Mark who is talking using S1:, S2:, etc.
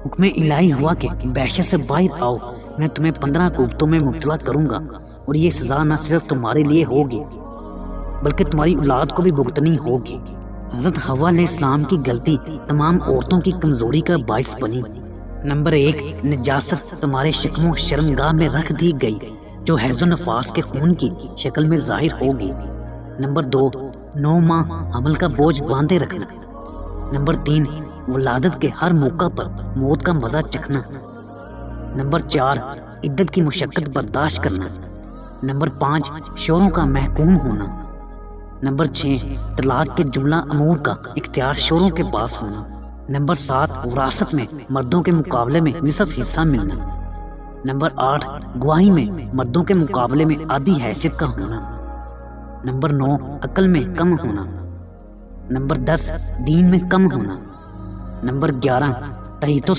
S1: حکم الہی ہوا کہ وحشت سے باہر آؤ، میں تمہیں 15 کوفتوں میں مبتلا کروں گا، اور یہ سزا نہ صرف تمہارے لیے ہوگی بلکہ تمہاری اولاد کو بھی بھگتنی ہوگی۔ حضرت حوا علیہ السلام کی غلطی تمام عورتوں کی کمزوری کا باعث بنی۔ نمبر 1، نجاست تمہارے شکم و شرمگاہ میں رکھ دی گئی جو حیض و نفاس کے خون کی شکل میں ظاہر ہوگی۔ نمبر 2، 9 ماہ حمل کا بوجھ باندھے رکھنا۔ نمبر 3، ولادت کے ہر موقع پر موت کا مزہ چکھنا۔ نمبر 4، عدت کی مشقت برداشت کرنا۔ نمبر 5، شوہروں کا محکوم ہونا۔ نمبر 6، طلاق کے جملہ امور کا اختیار شوہروں کے پاس ہونا۔ نمبر 7، وراثت میں مردوں کے مقابلے میں نصف حصہ ملنا۔ نمبر 8، گواہی میں مردوں کے مقابلے میں آدھی حیثیت کا ہونا۔ نمبر 9، عقل میں کم ہونا۔ نمبر 10، دین میں کم ہونا۔ نمبر 11، تحیط و